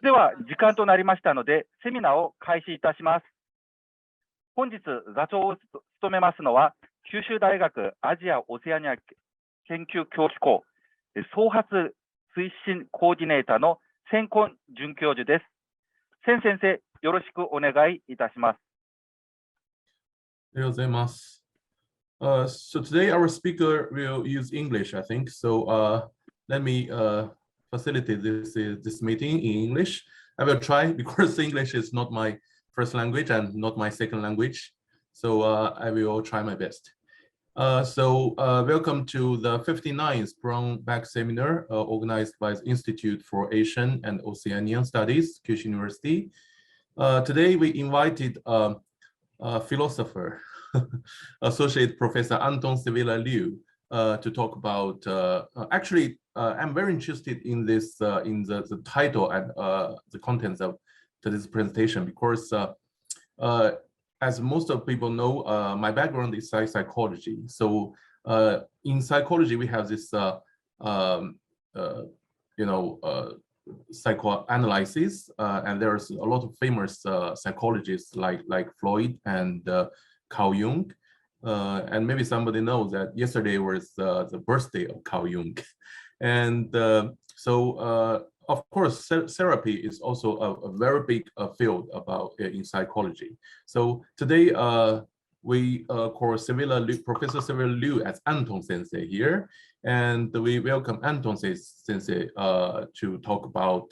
では時間となりましたので、セミナーを開始いたします。本日座長を務めますのは、九州大学アジア・オセアニア研究協機構創発推進コーディネーターの千根准教授です。千先生、よろしくお願いいたします。おはようございます。So today our speaker will use English, I think. So let me facilitate this meeting in English. I will try because English is not my first language and not my second language. So I will try my best. Welcome to the 59th Brown-Back Seminar organized by the Institute for Asian and Oceanian Studies, Kyushu University. Today we invited a philosopher, Associate Professor Anton Sevilla-Liu, to talk about. Actually, I'm very interested in this, in the title and the contents of today's presentation because, as most of people know, my background is psychology. So in psychology, we have this, psychoanalysis, and there's a lot of famous psychologists like Freud and Carl Jung. And maybe somebody knows that yesterday was the birthday of Carl Jung. And of course, therapy is also a very big field about in psychology. So today we call Professor Sevilla-Liu as Anton Sensei here. And we welcome Anton Sensei to talk about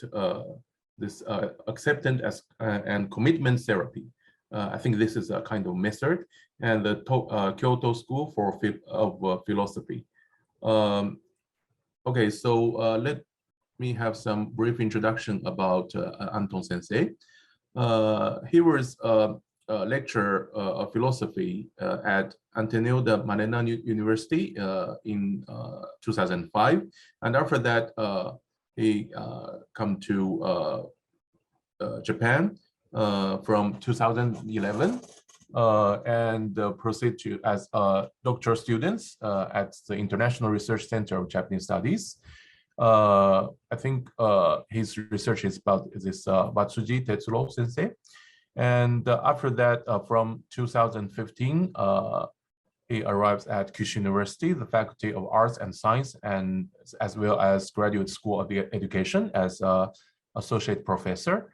this acceptance and commitment therapy. I think this is a kind of method, and the Kyoto School of Philosophy. Okay, so let me have some brief introduction about Anton Sensei. He was a lecturer of philosophy at Ateneo de Manila University in 2005, and after that he come to Japan from 2011 and proceed to as doctoral students at the International Research Center of Japanese Studies. I think his research is about this Matsuji Tetsuro Sensei. And after that, from 2015, he arrives at Kyushu University, the Faculty of Arts and Science, and as well as Graduate School of Education as associate professor.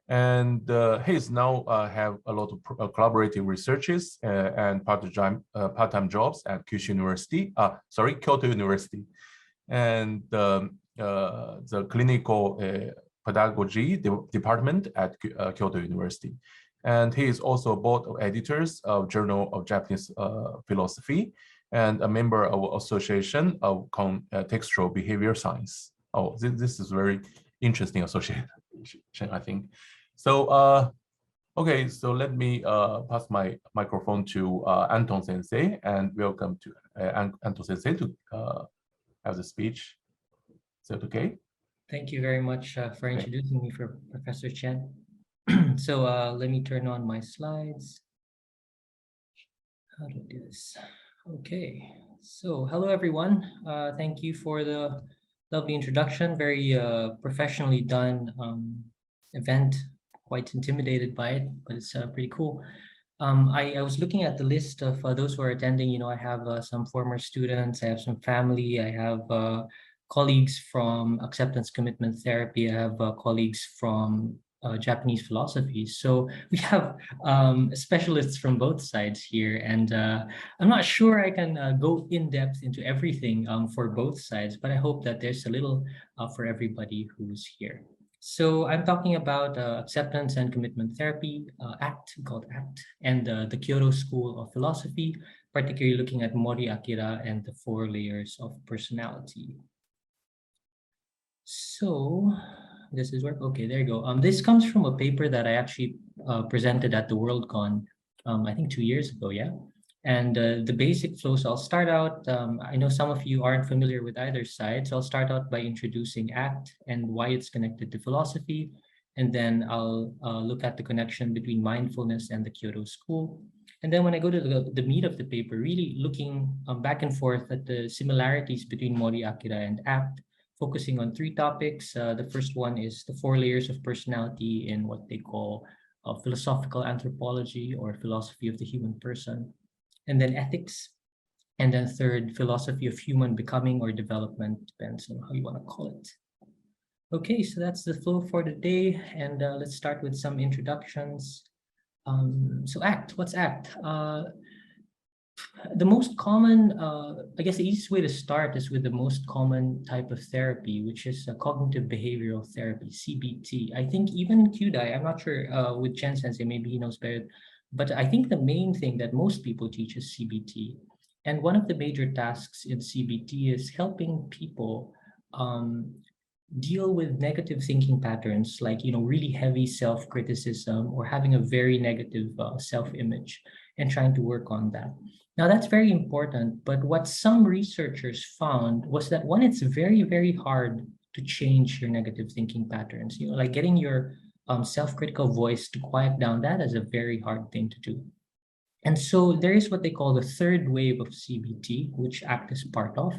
And he's now have a lot of collaborative researches and part-time jobs at Kyoto University, and the clinical pedagogy department at Kyoto University. And he is also a board of editors of Journal of Japanese Philosophy and a member of Association of Textual Behavior Science. Oh, this is very interesting association, I think. So, okay, so let me pass my microphone to Anton Sensei, and welcome to Anton Sensei to have the speech. Is that okay? Thank you very much for introducing me, for Professor Chen. So let me turn on my slides. How do I do this? Okay, so hello everyone. Thank you for the lovely introduction. Very professionally done event. Quite intimidated by it, but it's pretty cool. I was looking at the list of those who are attending. You know, I have some former students, I have some family, I have colleagues from acceptance commitment therapy, I have colleagues from Japanese philosophy. So we have specialists from both sides here, and I'm not sure I can go in depth into everything for both sides, but I hope that there's a little for everybody who's here. So I'm talking about acceptance and commitment therapy, called ACT, and the Kyoto School of Philosophy, particularly looking at Mori, Akira, and the 4 layers of personality. So this is where, okay, there you go. This comes from a paper that I actually presented at the WorldCon, I think 2 years ago, yeah. And the basic flow, so I'll start out, I know some of you aren't familiar with either side, so I'll start out by introducing ACT and why it's connected to philosophy. And then I'll look at the connection between mindfulness and the Kyoto School. And then when I go to the meat of the paper, really looking back and forth at the similarities between Mori, Akira, and ACT, focusing on 3 topics. The first one is the 4 layers of personality in what they call philosophical anthropology or philosophy of the human person, and then ethics, and then third, philosophy of human becoming or development, depends on how you want to call it. Okay, so that's the flow for the day, and let's start with some introductions. So ACT, what's ACT? The most common, I guess the easiest way to start is with the most common type of therapy, which is cognitive behavioral therapy, CBT. I think even Kyudai, I'm not sure with Chen Sensei, maybe he knows better, but I think the main thing that most people teach is CBT. And one of the major tasks in CBT is helping people deal with negative thinking patterns, like, really heavy self-criticism or having a very negative self-image, and trying to work on that. Now, that's very important, but what some researchers found was that one, it's very, very hard to change your negative thinking patterns. Like getting your self-critical voice to quiet down, that is a very hard thing to do. And so there is what they call the third wave of CBT, which ACT is part of.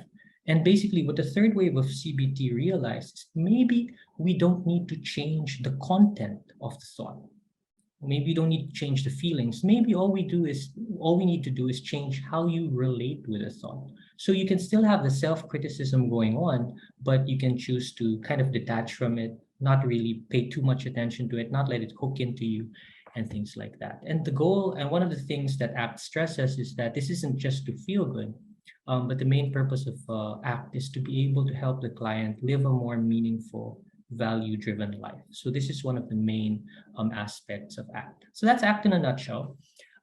And basically what the third wave of CBT realized is maybe we don't need to change the content of the thought. Maybe you don't need to change the feelings. Maybe all we need to do is change how you relate with a thought. So you can still have the self-criticism going on, but you can choose to kind of detach from it, not really pay too much attention to it, not let it hook into you, and things like that. And the goal, and one of the things that ACT stresses, is that this isn't just to feel good, but the main purpose of ACT is to be able to help the client live a more meaningful, value-driven life. So this is one of the main aspects of ACT. So that's ACT in a nutshell.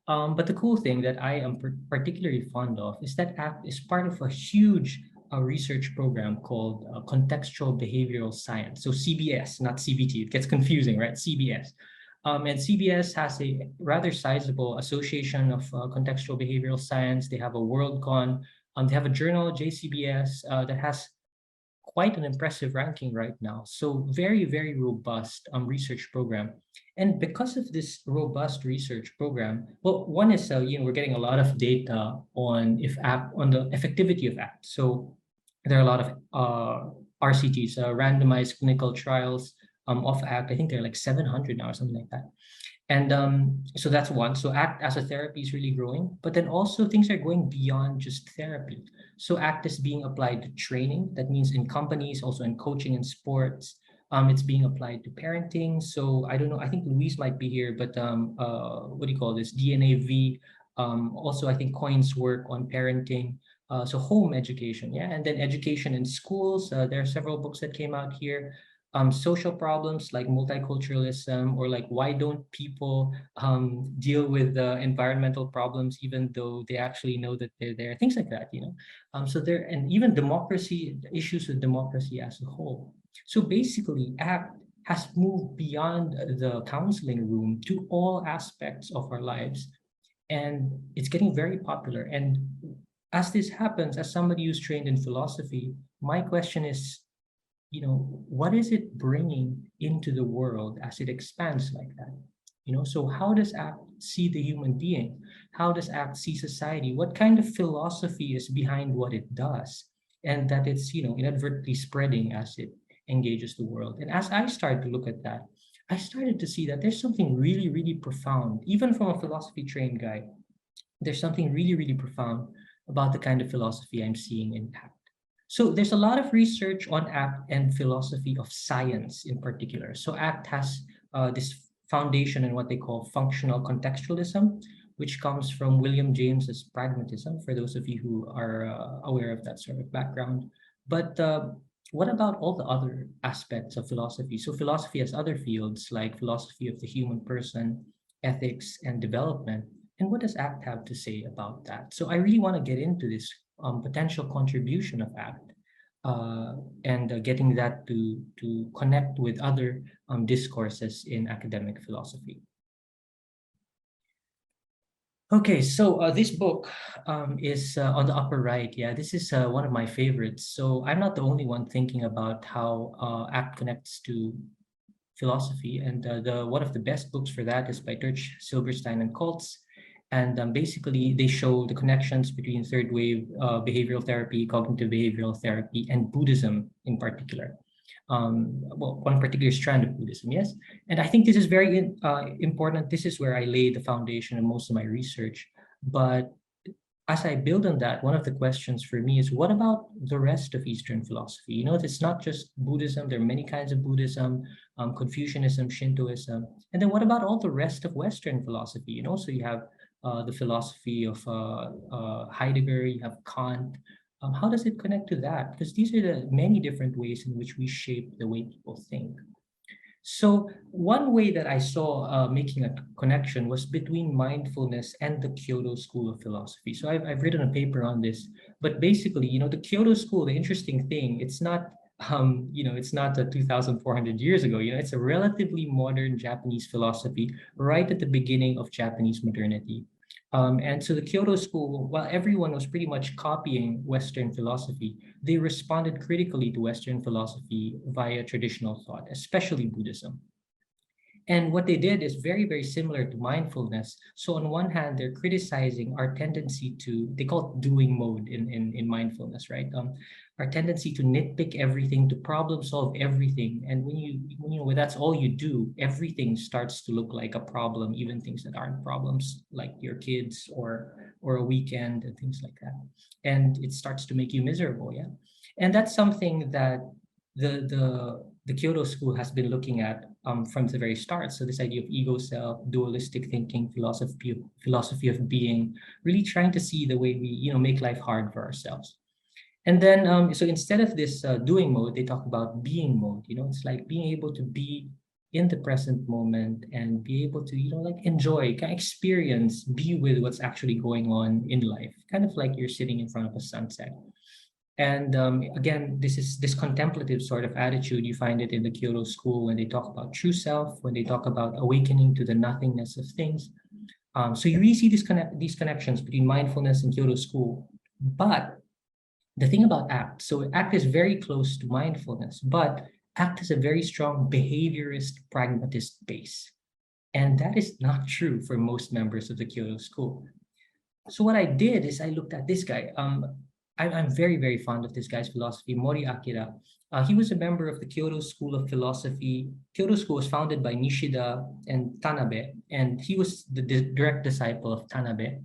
But the cool thing that I am particularly fond of is that ACT is part of a huge research program called Contextual Behavioral Science. So CBS, not CBT. It gets confusing, right? CBS. And CBS has a rather sizable association of contextual behavioral science. They have a WorldCon. They have a journal, JCBS, that has quite an impressive ranking right now. So very, very robust research program. And because of this robust research program, well, one is, we're getting a lot of data on the effectivity of ACT. So there are a lot of RCTs, randomized clinical trials of ACT. I think they're like 700 now or something like that. And so that's one. So ACT as a therapy is really growing, but then also things are going beyond just therapy. So ACT is being applied to training. That means in companies, also in coaching and sports. It's being applied to parenting. So I don't know, I think Luis might be here, but what do you call this? DNAV. Also, I think Coin's work on parenting. So home education, yeah. And then education in schools. There are several books that came out here. Social problems like multiculturalism, or like why don't people deal with environmental problems even though they actually know that they're there, things like that, so there, and even democracy, issues with democracy as a whole. So basically ACT has moved beyond the counseling room to all aspects of our lives, and it's getting very popular. And as this happens, as somebody who's trained in philosophy, my question is, what is it bringing into the world as it expands like that? So how does ACT see the human being? How does ACT see society? What kind of philosophy is behind what it does? And that it's, inadvertently spreading as it engages the world. And as I started to look at that, I started to see that there's something really, really profound, even from a philosophy trained guy. There's something really, really profound about the kind of philosophy I'm seeing in ACT. So there's a lot of research on ACT and philosophy of science in particular. So ACT has this foundation in what they call functional contextualism, which comes from William James's pragmatism, for those of you who are aware of that sort of background. But what about all the other aspects of philosophy? So philosophy has other fields like philosophy of the human person, ethics, and development. And what does ACT have to say about that? So I really want to get into this potential contribution of ACT and getting that to connect with other discourses in academic philosophy. Okay, so this book is on the upper right. Yeah, this is one of my favorites. So I'm not the only one thinking about how ACT connects to philosophy. And one of the best books for that is by Turch, Silberstein, and Koltz. And basically, they show the connections between third wave behavioral therapy, cognitive behavioral therapy, and Buddhism in particular. Well, one particular strand of Buddhism, yes. And I think this is very important. This is where I lay the foundation of most of my research. But as I build on that, one of the questions for me is, what about the rest of Eastern philosophy? You know, it's not just Buddhism. There are many kinds of Buddhism, Confucianism, Shintoism. And then what about all the rest of Western philosophy? You know, so you have the philosophy of Heidegger, you have Kant. How does it connect to that? Because these are the many different ways in which we shape the way people think. So one way that I saw making a connection was between mindfulness and the Kyoto School of Philosophy. So I've written a paper on this, but basically, you know, the Kyoto School, the interesting thing, it's not, you know, it's not 2,400 years ago. You know, it's a relatively modern Japanese philosophy right at the beginning of Japanese modernity. And so the Kyoto School, while everyone was pretty much copying Western philosophy, they responded critically to Western philosophy via traditional thought, especially Buddhism. And what they did is very, very similar to mindfulness. So on one hand, they're criticizing our tendency to, they call it doing mode in mindfulness, right? Our tendency to nitpick everything, to problem solve everything. And when that's all you do, everything starts to look like a problem, even things that aren't problems, like your kids or a weekend and things like that. And it starts to make you miserable, yeah? And that's something that the Kyoto School has been looking at from the very start. So this idea of ego self, dualistic thinking, philosophy of being, really trying to see the way we, you know, make life hard for ourselves. And then, so instead of this doing mode, they talk about being mode. You know, it's like being able to be in the present moment and be able to, you know, like enjoy, kind of experience, be with what's actually going on in life. Kind of like you're sitting in front of a sunset. And again, this contemplative sort of attitude, you find it in the Kyoto School when they talk about true self, when they talk about awakening to the nothingness of things. So you really see these connections between mindfulness and Kyoto School. But the thing about ACT, so ACT is very close to mindfulness, but ACT has a very strong behaviorist, pragmatist base. And that is not true for most members of the Kyoto School. So what I did is I looked at this guy. I'm very, very fond of this guy's philosophy, Mori Akira. He was a member of the Kyoto School of Philosophy. Kyoto School was founded by Nishida and Tanabe, and he was the direct disciple of Tanabe.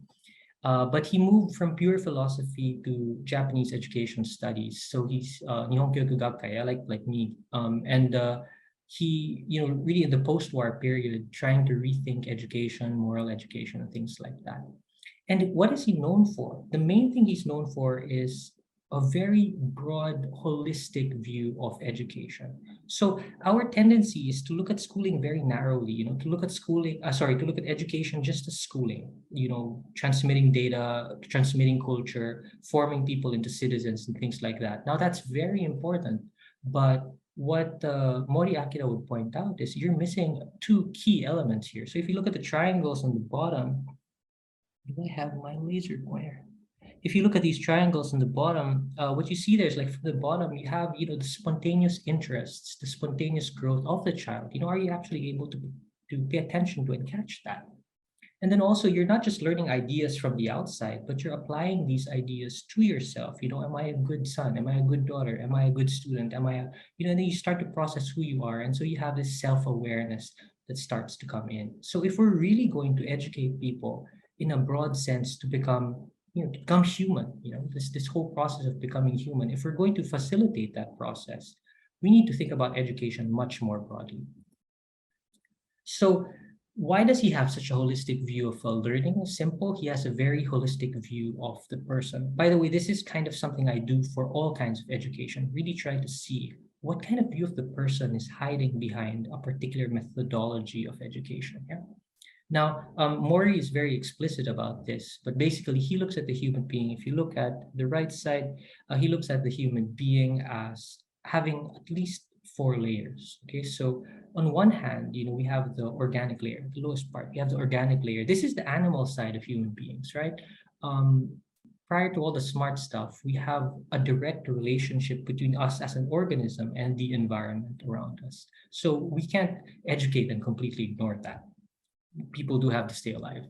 But he moved from pure philosophy to Japanese education studies. So he's Nihon Kyoto Gakkai, like me. And he, you know, really in the post-war period, trying to rethink education, moral education, and things like that. And what is he known for? The main thing he's known for is a very broad, holistic view of education. So our tendency is to look at schooling very narrowly, you know, to look at to look at education just as schooling, you know, transmitting data, transmitting culture, forming people into citizens and things like that. Now that's very important, but what Mori Akira would point out is you're missing two key elements here. So if you look at the triangles on the bottom, do I have my laser pointer? If you look at these triangles on the bottom, what you see there is like from the bottom, you have, you know, the spontaneous interests, the spontaneous growth of the child. You know, are you actually able to pay attention to and catch that? And then also, you're not just learning ideas from the outside, but you're applying these ideas to yourself. You know, am I a good son? Am I a good daughter? Am I a good student? Am I you know, and then you start to process who you are. And so you have this self-awareness that starts to come in. So if we're really going to educate people in a broad sense to become, you know, to become human, you know, this whole process of becoming human, if we're going to facilitate that process, we need to think about education much more broadly. So why does he have such a holistic view of learning? Simple, he has a very holistic view of the person. By the way, this is kind of something I do for all kinds of education, really try to see what kind of view of the person is hiding behind a particular methodology of education. Yeah? Now, Mori is very explicit about this, but basically he looks at the human being. If you look at the right side, he looks at the human being as having at least 4 layers. Okay, so on one hand, you know, we have the organic layer, the lowest part. We have the organic layer. This is the animal side of human beings, right? Prior to all the smart stuff, we have a direct relationship between us as an organism and the environment around us. So we can't educate and completely ignore that. People do have to stay alive.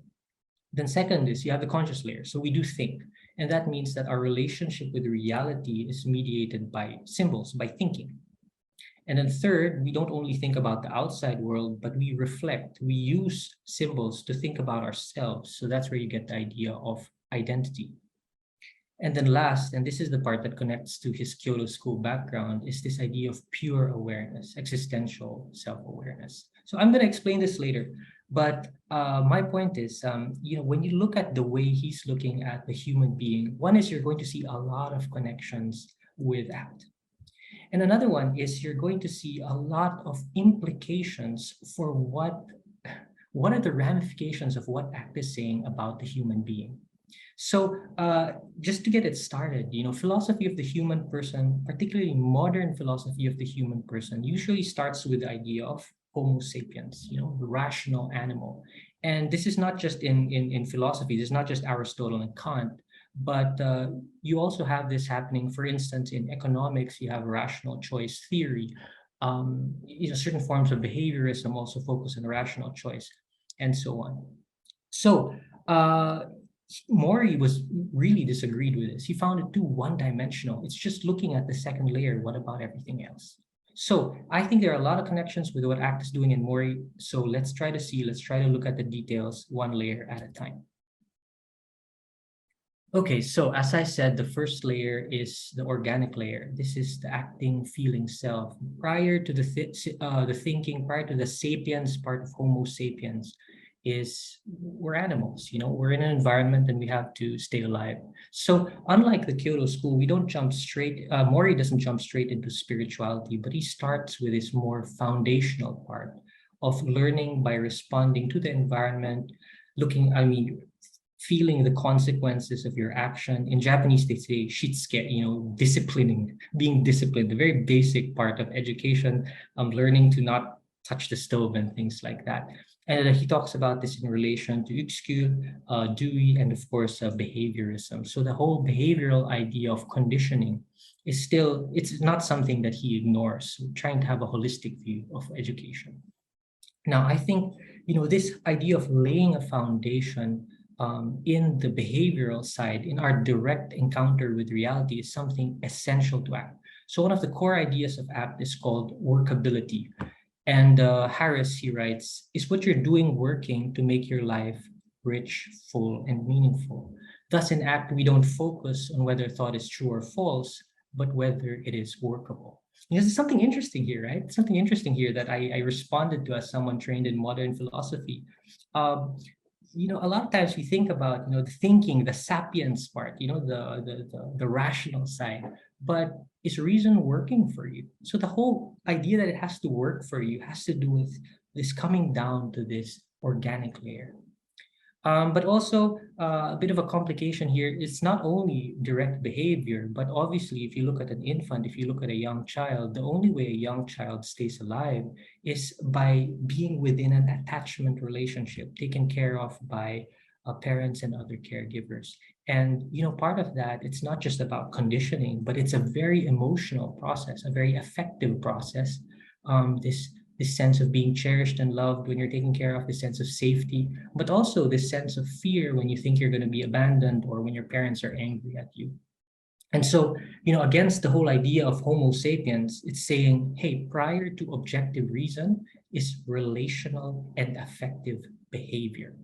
Then second is you have the conscious layer. So we do think. And that means that our relationship with reality is mediated by symbols, by thinking. And then third, we don't only think about the outside world, but we reflect, we use symbols to think about ourselves. So that's where you get the idea of identity. And then last, and this is the part that connects to his Kyoto school background, is this idea of pure awareness, existential self-awareness. So I'm going to explain this later, but my point is, when you look at the way he's looking at the human being, one is you're going to see a lot of connections with ACT. And another one is you're going to see a lot of implications for what are the ramifications of what ACT is saying about the human being. So just to get it started, philosophy of the human person, particularly modern philosophy of the human person, usually starts with the idea of Homo sapiens, the rational animal. And this is not just in philosophy, this is not just Aristotle and Kant, but you also have this happening, for instance, in economics, you have rational choice theory. Certain forms of behaviorism also focus on rational choice, and so on. So Mori was really disagreed with this. He found it too one-dimensional. It's just looking at the second layer. What about everything else? So I think there are a lot of connections with what ACT is doing in Mori. So let's try to look at the details one layer at a time. Okay, so as I said, the first layer is the organic layer. This is the acting, feeling self. Prior to the thinking, prior to the sapiens part of Homo sapiens, we're animals, we're in an environment and we have to stay alive. So unlike the Kyoto school, we don't jump straight, Mori doesn't jump straight into spirituality, but he starts with this more foundational part of learning by responding to the environment, feeling the consequences of your action. In Japanese, they say shitsuke, disciplining, being disciplined, the very basic part of education, learning to not touch the stove and things like that. And he talks about this in relation to Uksu, Dewey, and of course, behaviorism. So the whole behavioral idea of conditioning is still, it's not something that he ignores, trying to have a holistic view of education. Now, I think, this idea of laying a foundation in the behavioral side, in our direct encounter with reality, is something essential to ACT. So one of the core ideas of ACT is called workability. And Harris, he writes, is what you're doing working to make your life rich, full, and meaningful. Thus, in ACT, we don't focus on whether thought is true or false, but whether it is workable. There's something interesting here, right? Something interesting here that I responded to as someone trained in modern philosophy. A lot of times we think about, the thinking, the sapiens part, the rational side, but is reason working for you? So the whole idea that it has to work for you has to do with this coming down to this organic layer. But also a bit of a complication here. It's not only direct behavior, but obviously if you look at an infant, if you look at a young child, the only way a young child stays alive is by being within an attachment relationship, taken care of by parents and other caregivers. And, part of that, it's not just about conditioning, but it's a very emotional process, a very affective process. This sense of being cherished and loved when you're taken care of, this sense of safety, but also this sense of fear when you think you're going to be abandoned or when your parents are angry at you. And so, against the whole idea of Homo sapiens, it's saying, hey, prior to objective reason is relational and affective behavior.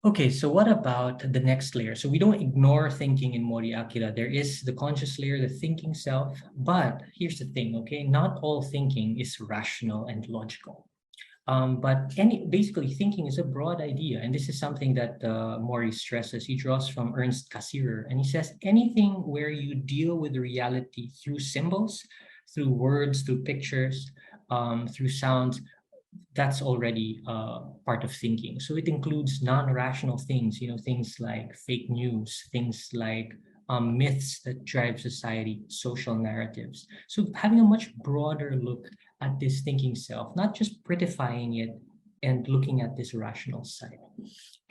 Okay, so what about the next layer? So we don't ignore thinking in Mori Akira. There is the conscious layer, the thinking self. But here's the thing, okay? Not all thinking is rational and logical. But basically, thinking is a broad idea. And this is something that Mori stresses. He draws from Ernst Cassirer. And he says, anything where you deal with reality through symbols, through words, through pictures, through sounds, that's already part of thinking. So it includes non-rational things, things like fake news, things like myths that drive society, social narratives. So having a much broader look at this thinking self, not just prettifying it and looking at this rational side.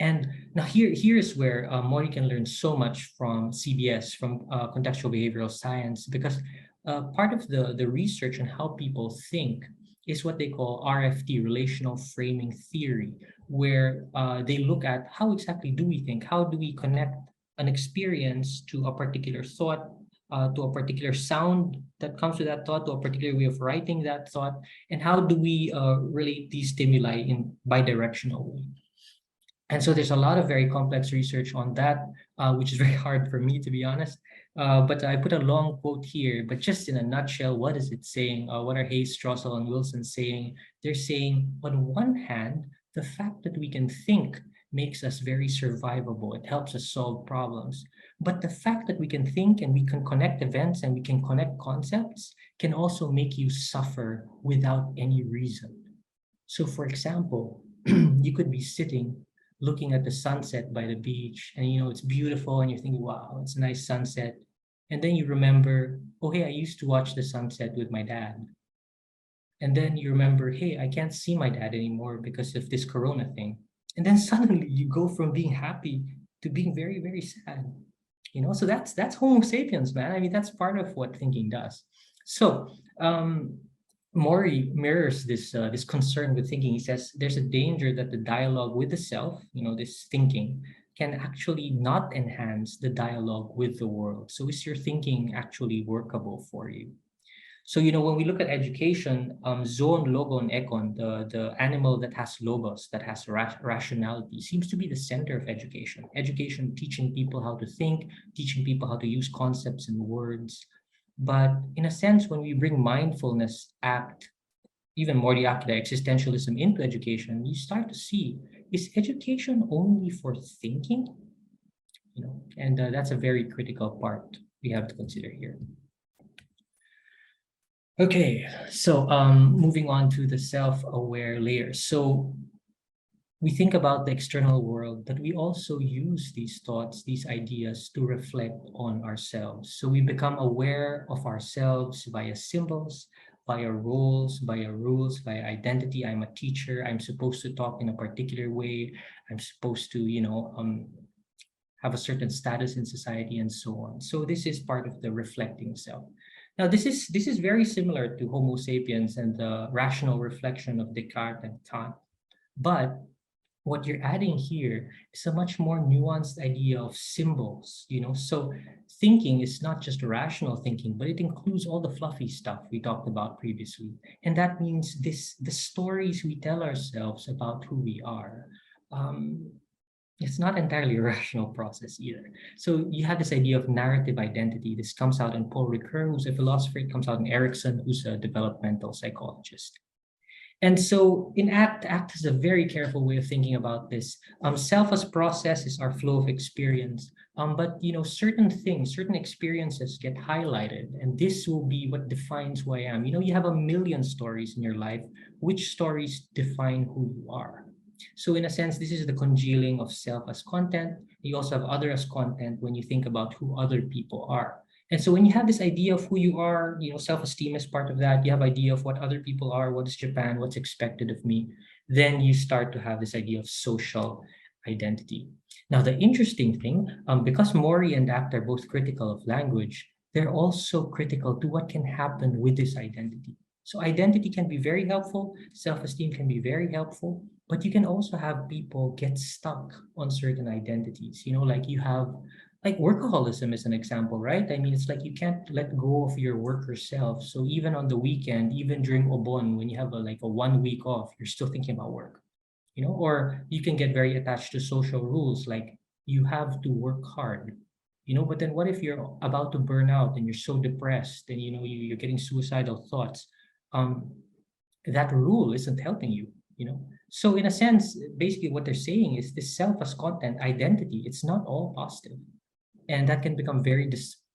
And now here is where Mori can learn so much from CBS, from contextual behavioral science, because part of the research on how people think is what they call RFT, relational framing theory, where they look at how exactly do we think, how do we connect an experience to a particular thought, to a particular sound that comes with that thought, to a particular way of writing that thought, and how do we relate these stimuli in bidirectional way. And so there's a lot of very complex research on that, which is very hard for me, to be honest. But I put a long quote here, but just in a nutshell, what is it saying? What are Hayes, Strossel, and Wilson saying? They're saying, on one hand, the fact that we can think makes us very survivable. It helps us solve problems. But the fact that we can think and we can connect events and we can connect concepts can also make you suffer without any reason. So for example, you could be sitting looking at the sunset by the beach, and it's beautiful, and you're thinking, wow, it's a nice sunset. And then you remember, oh, hey, I used to watch the sunset with my dad. And then you remember, hey, I can't see my dad anymore because of this corona thing. And then suddenly you go from being happy to being very, very sad. So that's Homo sapiens, man. I mean, that's part of what thinking does. So Mori mirrors this concern with thinking. He says there's a danger that the dialogue with the self, this thinking, can actually not enhance the dialogue with the world. So is your thinking actually workable for you? So, when we look at education, zoon, logon, ekon, the animal that has logos, that has rationality, seems to be the center of education. Education teaching people how to think, teaching people how to use concepts and words. But in a sense, when we bring mindfulness, act, even Mori, Akira, existentialism into education, you start to see, is education only for thinking? And that's a very critical part we have to consider here. Okay, so moving on to the self-aware layer. So we think about the external world, but we also use these thoughts, these ideas to reflect on ourselves. So we become aware of ourselves via symbols, via roles, via rules, via identity. I'm a teacher. I'm supposed to talk in a particular way. I'm supposed to, have a certain status in society and so on. So this is part of the reflecting self. Now, this is very similar to Homo sapiens and the rational reflection of Descartes and Kant. But what you're adding here is a much more nuanced idea of symbols, So thinking is not just rational thinking, but it includes all the fluffy stuff we talked about previously. And that means the stories we tell ourselves about who we are. It's not entirely a rational process either. So you have this idea of narrative identity. This comes out in Paul Ricoeur, who's a philosopher. It comes out in Erickson, who's a developmental psychologist. And so in ACT has a very careful way of thinking about this. Self as process is our flow of experience. But certain things, certain experiences get highlighted, and this will be what defines who I am. You have a million stories in your life. Which stories define who you are? So in a sense, this is the congealing of self as content. You also have other as content when you think about who other people are. And so when you have this idea of who you are, self-esteem is part of that. You have idea of what other people are, what is Japan, what's expected of me. Then you start to have this idea of social identity. Now, the interesting thing, because Mori and Act are both critical of language, they're also critical to what can happen with this identity. So identity can be very helpful, self-esteem can be very helpful, but you can also have people get stuck on certain identities. Like you have, like workaholism is an example, right? I mean, it's like you can't let go of your worker self. So even on the weekend, even during Obon, when you have a 1 week off, you're still thinking about work, or you can get very attached to social rules, like you have to work hard, but then what if you're about to burn out and you're so depressed and, you're getting suicidal thoughts? That rule isn't helping you, So in a sense, basically what they're saying is this self as content identity, it's not all positive. And that can become very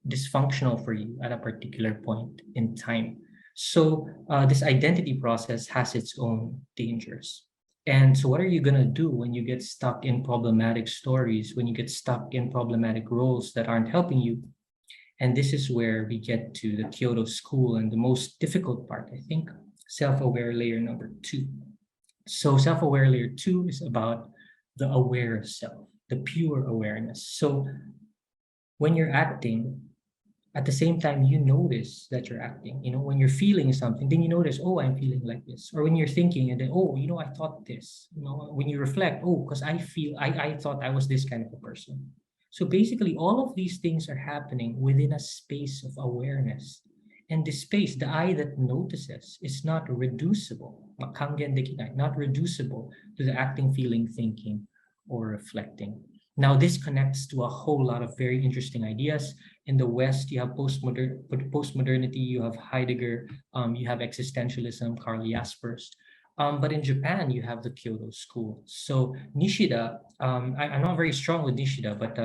dysfunctional for you at a particular point in time. So this identity process has its own dangers. And so what are you going to do when you get stuck in problematic stories, when you get stuck in problematic roles that aren't helping you? And this is where we get to the Kyoto school and the most difficult part, I think, self-aware layer number 2. So self-aware layer 2 is about the aware self, the pure awareness. So when you're acting, At the same time, you notice that you're acting. When you're feeling something, then you notice, oh, I'm feeling like this. Or when you're thinking and then, oh, I thought this. When you reflect, oh, because I thought I was this kind of a person. So basically, all of these things are happening within a space of awareness. And the space, the eye that notices, is not reducible, not reducible to the acting, feeling, thinking, or reflecting. Now, this connects to a whole lot of very interesting ideas. In the West, you have postmodernity, you have Heidegger, you have existentialism, Karl Jaspers. But in Japan, you have the Kyoto school. So Nishida, I'm not very strong with Nishida, but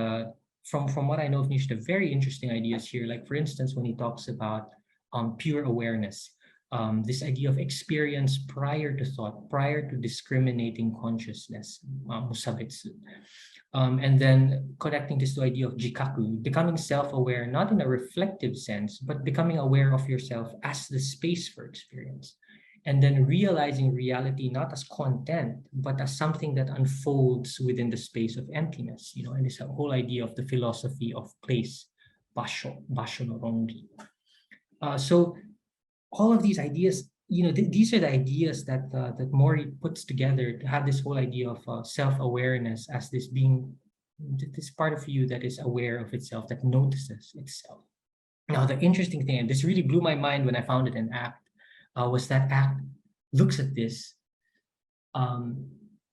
from what I know of Nishida, very interesting ideas here. Like, for instance, when he talks about pure awareness, this idea of experience prior to thought, prior to discriminating consciousness, musabetsu. And then connecting this to the idea of jikaku, becoming self-aware, not in a reflective sense, but becoming aware of yourself as the space for experience. And then realizing reality not as content, but as something that unfolds within the space of emptiness, and this whole idea of the philosophy of place, basho no rongi. So all of these ideas, these are the ideas that Mori puts together to have this whole idea of self-awareness as this being, this part of you that is aware of itself, that notices itself. Now, the interesting thing, and this really blew my mind when I found it in ACT, was that ACT looks at this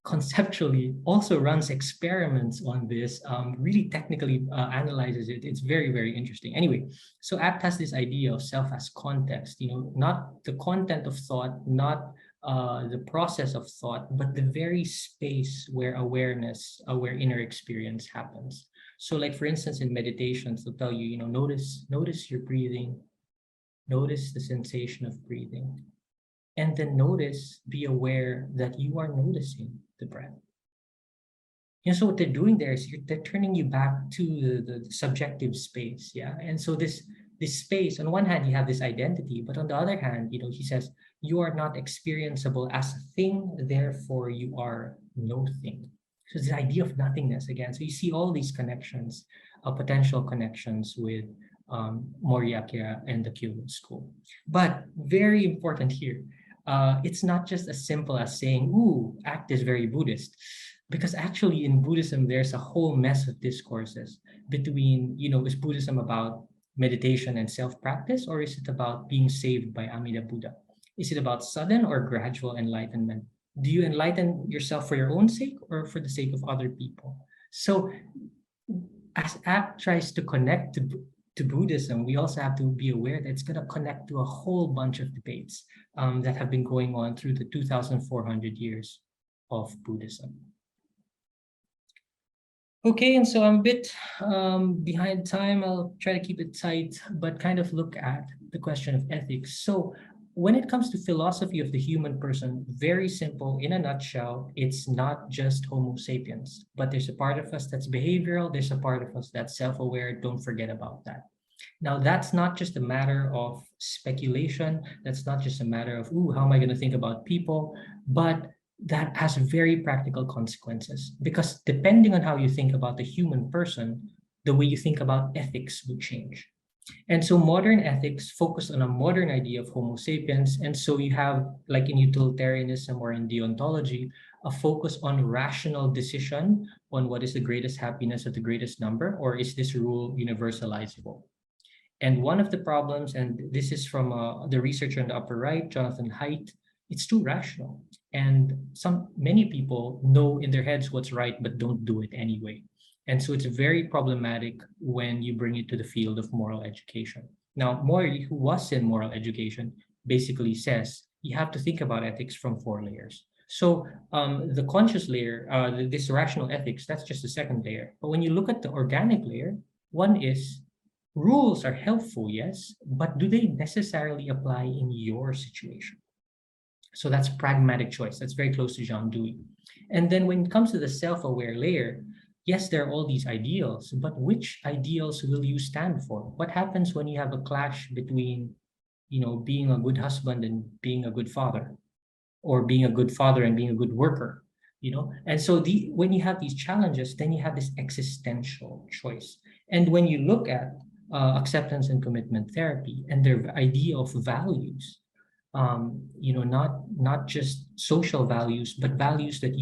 conceptually, also runs experiments on this, really technically analyzes it. It's very, very interesting. Anyway, so ACT has this idea of self as context, not the content of thought, not the process of thought, but the very space where awareness, where inner experience happens. So like, for instance, in meditations, they'll tell you, notice your breathing, notice the sensation of breathing, and then be aware that you are noticing the breath. So what they're doing there is they're turning you back to the subjective space, yeah? And so this space, on one hand, you have this identity, but on the other hand, he says, you are not experienceable as a thing, therefore you are no thing. So this idea of nothingness again. So you see all these connections, potential connections with Mori, Akira, and the Kyoto school. But very important here, it's not just as simple as saying, ooh, ACT is very Buddhist. Because actually in Buddhism, there's a whole mess of discourses between, is Buddhism about meditation and self-practice, or is it about being saved by Amida Buddha? Is it about sudden or gradual enlightenment? Do you enlighten yourself for your own sake or for the sake of other people? So as ACT tries to connect to Buddhism, we also have to be aware that it's going to connect to a whole bunch of debates that have been going on through the 2,400 years of Buddhism. Okay, and so I'm a bit behind time. I'll try to keep it tight, but kind of look at the question of ethics. So when it comes to philosophy of the human person, very simple, in a nutshell, it's not just Homo sapiens, but there's a part of us that's behavioral, there's a part of us that's self-aware. Don't forget about that. Now, that's not just a matter of speculation. That's not just a matter of, ooh, how am I going to think about people? But that has very practical consequences, because depending on how you think about the human person, the way you think about ethics would change. And so modern ethics focus on a modern idea of Homo sapiens. And so you have, like in utilitarianism or in deontology, a focus on rational decision on what is the greatest happiness of the greatest number, or is this rule universalizable? And one of the problems, and this is from the researcher on the upper right, Jonathan Haidt, it's too rational. And many people know in their heads what's right, but don't do it anyway. And so it's very problematic when you bring it to the field of moral education. Now, Mori, who was in moral education, basically says you have to think about ethics from 4 layers. So the conscious layer, this rational ethics, that's just the second layer. But when you look at the organic layer, one is rules are helpful, yes, but do they necessarily apply in your situation? So that's pragmatic choice. That's very close to John Dewey. And then when it comes to the self-aware layer, yes, there are all these ideals, but which ideals will you stand for? What happens when you have a clash between, being a good husband and being a good father, or being a good father and being a good worker, And so when you have these challenges, then you have this existential choice. And when you look at acceptance and commitment therapy and their idea of values. Not just social values, but values that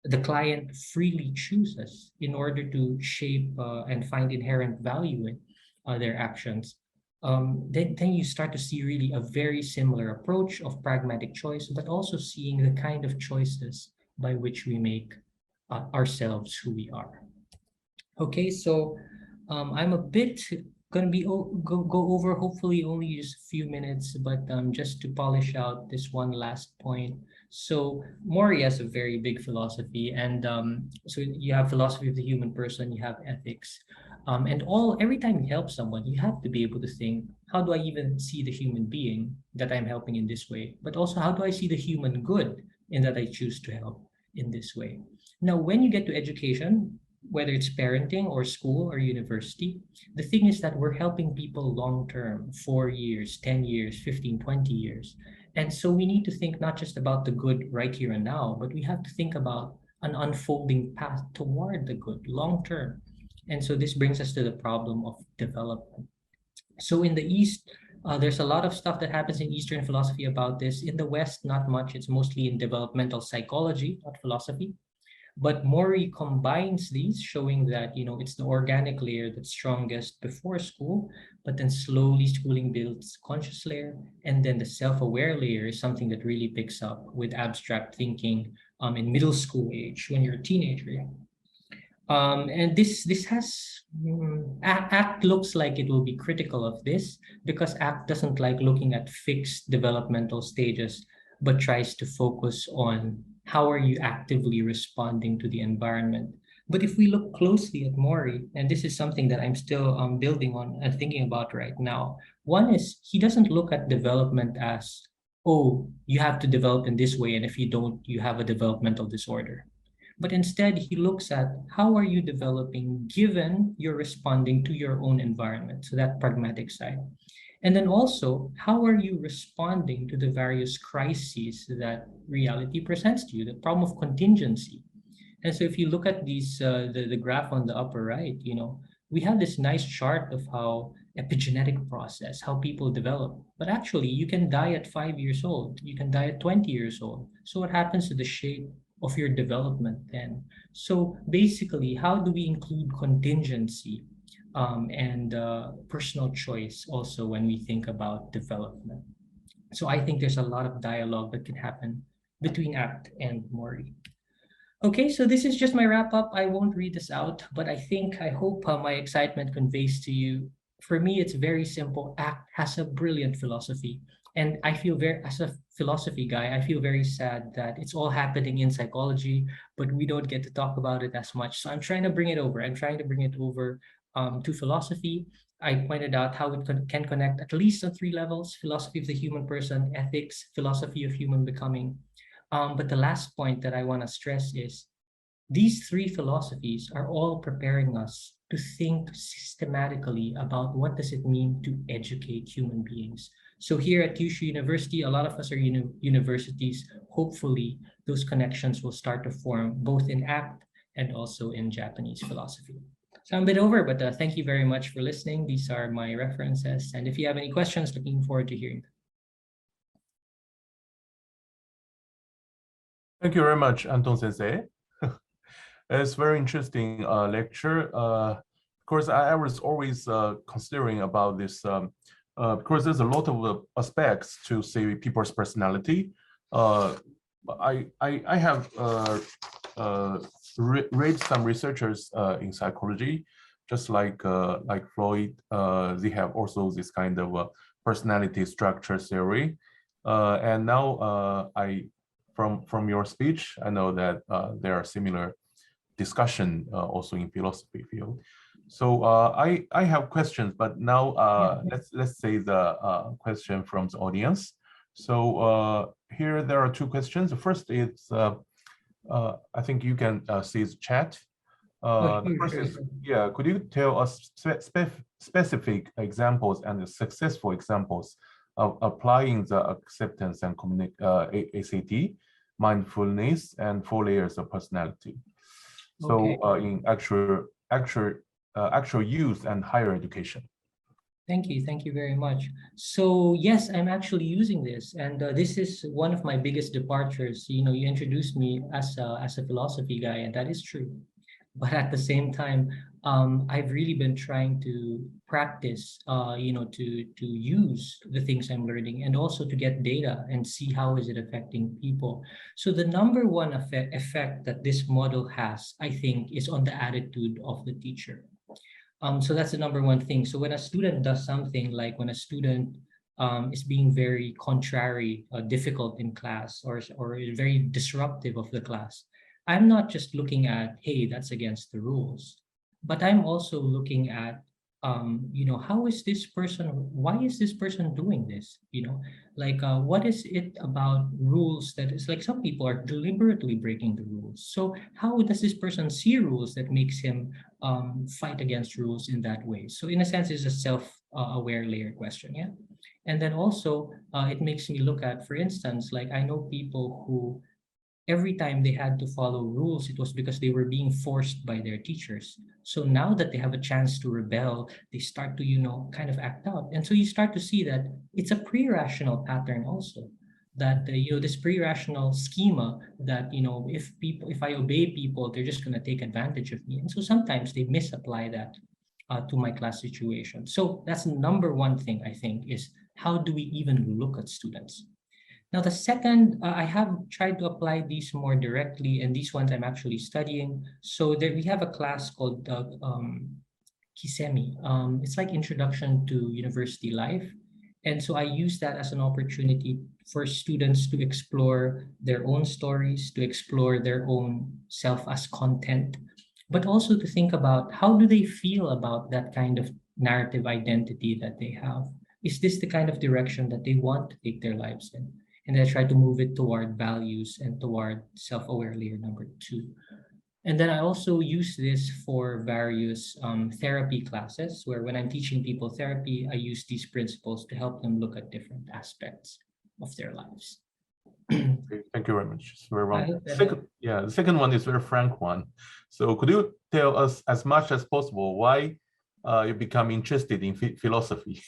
the client freely chooses in order to shape and find inherent value in their actions. Then you start to see really a very similar approach of pragmatic choice, but also seeing the kind of choices by which we make ourselves who we are. Okay, so I'm a bit going to be go over hopefully only just a few minutes, but just to polish out this one last point. So Mori has a very big philosophy, and so you have philosophy of the human person, you have ethics, and every time you help someone, you have to be able to think, how do I even see the human being that I'm helping in this way? But also, how do I see the human good in that I choose to help in this way? Now, when you get to education, whether it's parenting or school or university, the thing is that we're helping people long-term, 4 years, 10 years, 15, 20 years. And so we need to think not just about the good right here and now, but we have to think about an unfolding path toward the good long-term. And so this brings us to the problem of development. So in the East, there's a lot of stuff that happens in Eastern philosophy about this. In the West, not much. It's mostly in developmental psychology, not philosophy. But Mori combines these, showing that, it's the organic layer that's strongest before school, but then slowly schooling builds conscious layer. And then the self-aware layer is something that really picks up with abstract thinking in middle school age, when you're a teenager. And this has, ACT looks like it will be critical of this, because ACT doesn't like looking at fixed developmental stages, but tries to focus on how are you actively responding to the environment. But if we look closely at Mori, and this is something that I'm still building on and thinking about right now, one is he doesn't look at development as, oh, you have to develop in this way, and if you don't, you have a developmental disorder. But instead, he looks at how are you developing given you're responding to your own environment, so that pragmatic side. And then also, how are you responding to the various crises that reality presents to you, the problem of contingency? And so if you look at these, the graph on the upper right, we have this nice chart of how epigenetic process, how people develop. But actually, you can die at 5 years old. You can die at 20 years old. So what happens to the shape of your development then? So basically, how do we include contingency and personal choice also when we think about development? So I think there's a lot of dialogue that can happen between ACT and Mori. Okay, so this is just my wrap up. I won't read this out, but I hope my excitement conveys to you. For me, it's very simple. ACT has a brilliant philosophy. And I feel as a philosophy guy, I feel very sad that it's all happening in psychology, but we don't get to talk about it as much. So I'm trying to bring it over. I'm trying to bring it over to philosophy. I pointed out how it can connect at least on 3 levels: philosophy of the human person, ethics, philosophy of human becoming. But the last point that I want to stress is these 3 philosophies are all preparing us to think systematically about what does it mean to educate human beings. So here at Kyushu University, a lot of us are universities. Hopefully, those connections will start to form both in ACT and also in Japanese philosophy. So I'm a bit over, but thank you very much for listening. These are my references. And if you have any questions, looking forward to hearing them. Thank you very much, Anton Sensei. It's very interesting lecture. Of course, I was always considering about this. Because there's a lot of aspects to say people's personality. I have read some researchers in psychology, just like Freud. They have also this kind of personality structure theory. And now from your speech, I know that there are similar discussion also in philosophy field. So I have questions, but now let's say the question from the audience. So here there are 2 questions. The first is I think you can see the chat. The first is, could you tell us specific examples and successful examples of applying the acceptance and ACT, mindfulness, and 4 layers of personality? So in actual use and higher education. Thank you very much. So yes, I'm actually using this, and this is one of my biggest departures. You know, you introduced me as a philosophy guy, and that is true. But at the same time, I've really been trying to practice, you know, to use the things I'm learning, and also to get data and see how is it affecting people. So the number one effect that this model has, I think, is on the attitude of the teacher. So that's the number one thing. So when a student does something, like when a student is being very contrary, difficult in class, or very disruptive of the class, I'm not just looking at, hey, that's against the rules, but I'm also looking at, you know, how is this person, why is this person doing this? You know, like, what is it about rules that is like, some people are deliberately breaking the rules. So how does this person see rules that makes him fight against rules in that way? So in a sense, it's a self-aware layer question, yeah? And then also, it makes me look at, for instance, like I know people who every time they had to follow rules, it was because they were being forced by their teachers. So now that they have a chance to rebel, they start to, you know, kind of act out. And so you start to see that it's a pre-rational pattern also. That, you know, this pre-rational schema that, you know, if I obey people, they're just going to take advantage of me. And so sometimes they misapply that to my class situation. So that's the number one thing, I think, is how do we even look at students? Now, the second, I have tried to apply these more directly, and these ones I'm actually studying. So there we have a class called Kisemi. It's like Introduction to University Life. And so I use that as an opportunity for students to explore their own stories, to explore their own self as content, but also to think about how do they feel about that kind of narrative identity that they have. Is this the kind of direction that they want to take their lives in? And I try to move it toward values and toward self-aware layer number 2. And then I also use this for various therapy classes, where when I'm teaching people therapy, I use these principles to help them look at different aspects of their lives. Okay, thank you very much. It's very well. Second, the second one is a very frank one. So could you tell us as much as possible why you become interested in philosophy?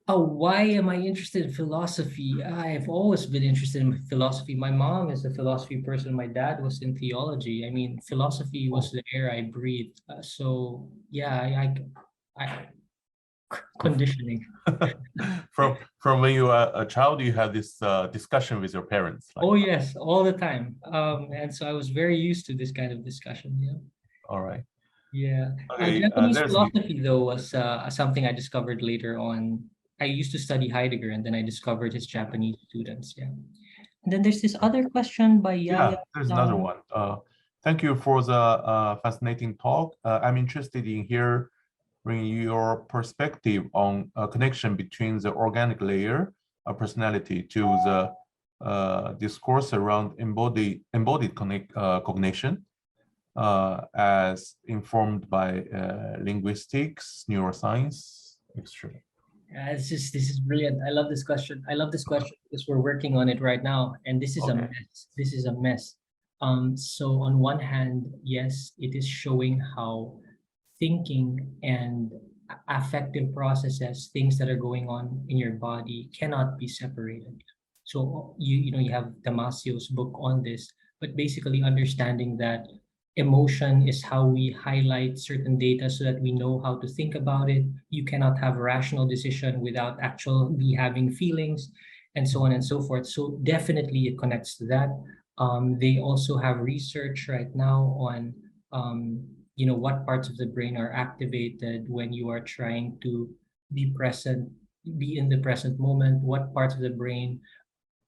Oh, why am I interested in philosophy? I've always been interested in philosophy. My mom is a philosophy person. My dad was in theology. I mean, philosophy was the air I breathed. So yeah, I conditioning. From when you were a child, you had this discussion with your parents. Oh yes, all the time. And so I was very used to this kind of discussion. Yeah. All right. Yeah. Okay, Japanese philosophy, though, was something I discovered later on. I used to study Heidegger, and then I discovered his Japanese students. Yeah. And then there's this other question by Yaya. Yeah, there's another one. Thank you for the fascinating talk. I'm interested in hearing your perspective on a connection between the organic layer of personality to the discourse around embodied cognition as informed by linguistics, neuroscience, etc. This is brilliant. I love this question. I love this question because we're working on it right now, and this is a mess. This is a mess. So on one hand, yes, it is showing how thinking and affective processes, things that are going on in your body, cannot be separated. So you know you have Damasio's book on this, but basically understanding that emotion is how we highlight certain data so that we know how to think about it. You cannot have a rational decision without actually having feelings, and so on and so forth. So definitely it connects to that. They also have research right now on you know, what parts of the brain are activated when you are trying to be present, be in the present moment, what parts of the brain,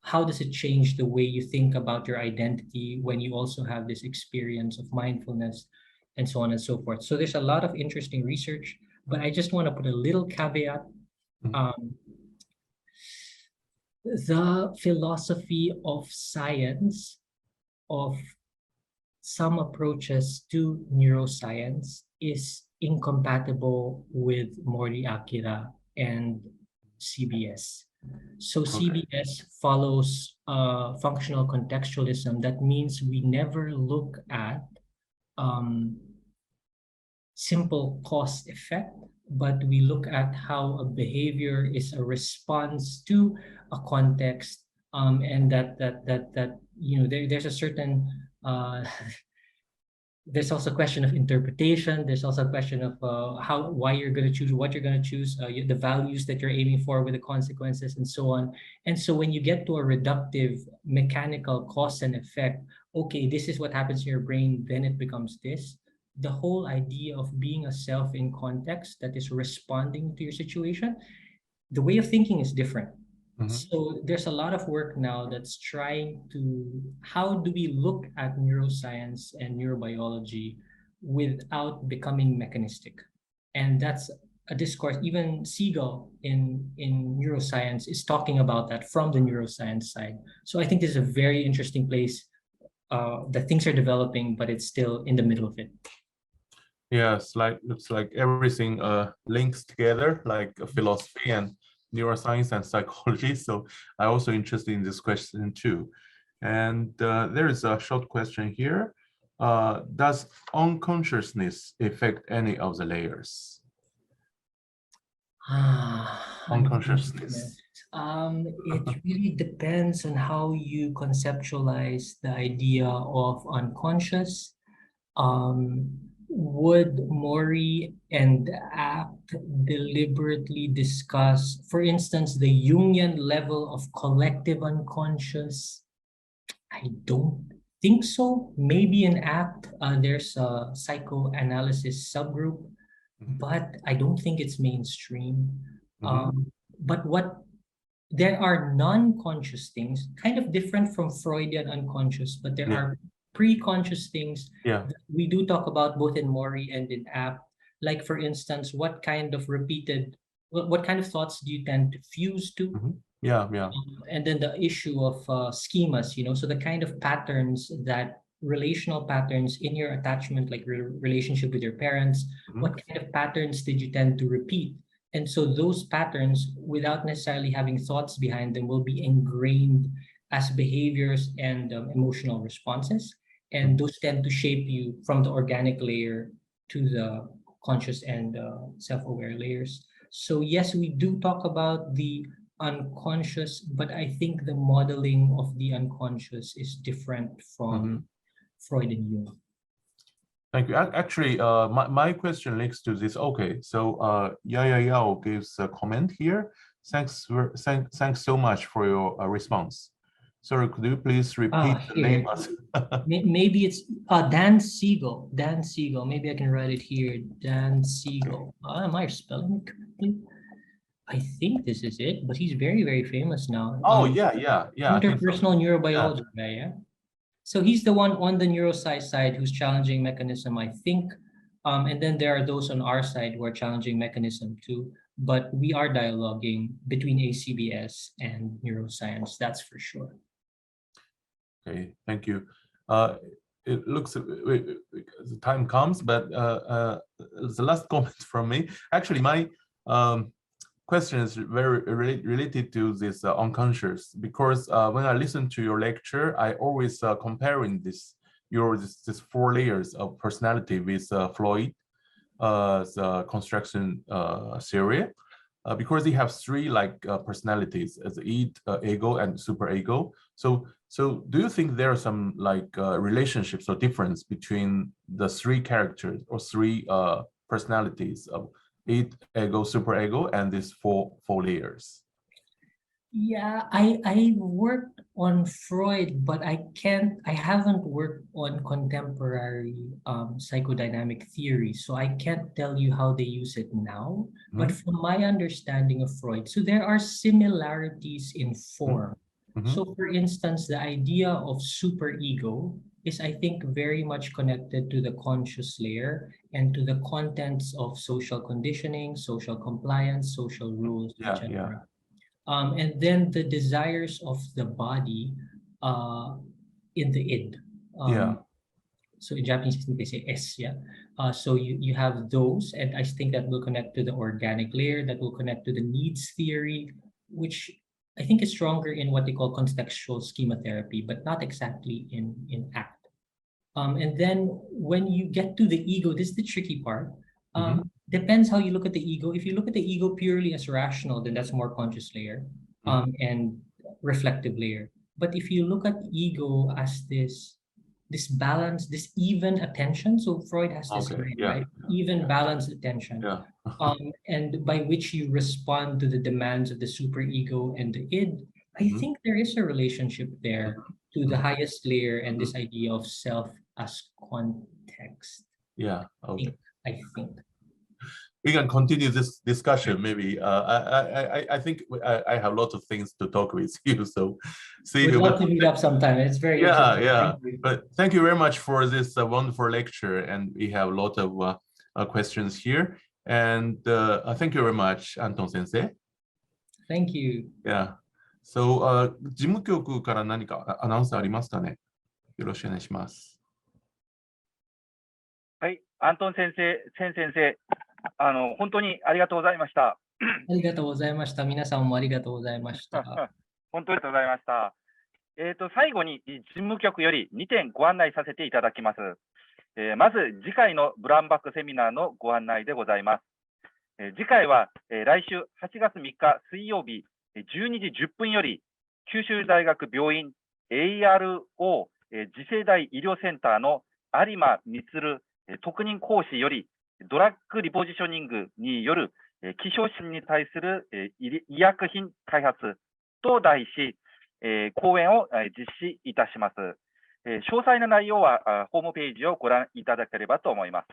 how does it change the way you think about your identity when you also have this experience of mindfulness, and so on and so forth. So there's a lot of interesting research, but I just want to put a little caveat. The philosophy of science, of some approaches to neuroscience, is incompatible with Mori, Akira, and CBS. So CBS follows functional contextualism. That means we never look at simple cause effect, but we look at how a behavior is a response to a context, and that there's a certain there's also a question of interpretation. There's also a question of why you're going to choose what you're going to choose, the values that you're aiming for with the consequences and so on. And so when you get to a reductive mechanical cause and effect, okay, this is what happens in your brain, then it becomes this. The whole idea of being a self in context that is responding to your situation, the way of thinking is different. So there's a lot of work now that's trying to, how do we look at neuroscience and neurobiology without becoming mechanistic? And that's a discourse. Even Siegel in neuroscience is talking about that from the neuroscience side. So I think this is a very interesting place that things are developing, but it's still in the middle of it. Yeah, looks like everything links together, like philosophy and neuroscience and psychology. So I'm also interested in this question too. And there is a short question here. Does unconsciousness affect any of the layers? Unconsciousness. It really depends on how you conceptualize the idea of unconscious. Would Mori and Apt deliberately discuss, for instance, the Jungian level of collective unconscious? I don't think so. Maybe in Apt, there's a psychoanalysis subgroup, but I don't think it's mainstream. But there are non-conscious things, kind of different from Freudian unconscious, but there are pre-conscious things that we do talk about both in Mori and in Apt. Like, for instance, what kind of thoughts do you tend to fuse to? And then the issue of schemas, so the kind of patterns, that relational patterns in your attachment, like relationship with your parents, what kind of patterns did you tend to repeat? And so those patterns, without necessarily having thoughts behind them, will be ingrained as behaviors and emotional responses. And those tend to shape you from the organic layer to the conscious and self-aware layers. So yes, we do talk about the unconscious, but I think the modeling of the unconscious is different from Freud and Jung. Thank you. Actually, my question links to this. Okay, so Yao gives a comment here. Thanks so much for your response. Sorry, could you please repeat the name? Maybe it's Dan Siegel. Dan Siegel. Maybe I can write it here. Dan Siegel. Am I spelling it correctly? I think this is it, but he's very, very famous now. Oh, yeah. Interpersonal neurobiology guy, yeah. So he's the one on the neuroscience side who's challenging mechanism, I think. And then there are those on our side who are challenging mechanism too. But we are dialoguing between ACBS and neuroscience, that's for sure. Okay, thank you. It looks, the time comes, but the last comment from me. Actually, my question is very related to this unconscious, because when I listen to your lecture, I always comparing this 4 layers of personality with Freud, the construction theory, because they have 3 personalities as ego and superego. So do you think there are some relationships or difference between the 3 characters or 3 personalities of id, ego, superego, and these 4 layers? Yeah, I worked on Freud, but I haven't worked on contemporary psychodynamic theory, so I can't tell you how they use it now. But from my understanding of Freud, so there are similarities in form. So for instance, the idea of superego is, I think, very much connected to the conscious layer and to the contents of social conditioning, social compliance, social rules, etc. And then the desires of the body in the id. So in Japanese, I think they say es, so you have those, and I think that will connect to the organic layer, that will connect to the needs theory, which I think is stronger in what they call contextual schema therapy, but not exactly in ACT. And then when you get to the ego, this is the tricky part. depends how you look at the ego. If you look at the ego purely as rational, then that's more conscious layer and reflective layer. But if you look at ego as this balance, this even attention, so Freud has this line, right? Even balanced attention. And by which you respond to the demands of the superego and the id, I think there is a relationship there to the highest layer and this idea of self as context. Yeah. Okay. I think. We can continue this discussion. Maybe I think I have lots of things to talk with you. So see We'd if love to meet up sometime. It's very interesting. But thank you very much for this wonderful lecture, and we have a lot of questions here. And thank you very much, Anton Sensei. Thank you. Yeah. So 事務局から何かアナウンスありますかね。よろしくお願いします。はい、アントン先生、先生、本当にありがとうございました。ありがとうございました。皆さんもありがとうございました。本当にありがとうございました。最後に事務局より2点ご案内させていただきます。まず次回のブランバックセミナーのご案内でございます。次回は来週8月3日水曜日12時10分より九州大学病院 ARO 次世代医療センターの有馬充特任講師よりドラッグリポジショニングによる希少疾に対する医薬品開発と題し、講演を実施いたします。詳細な内容はホームページをご覧いただければと思います。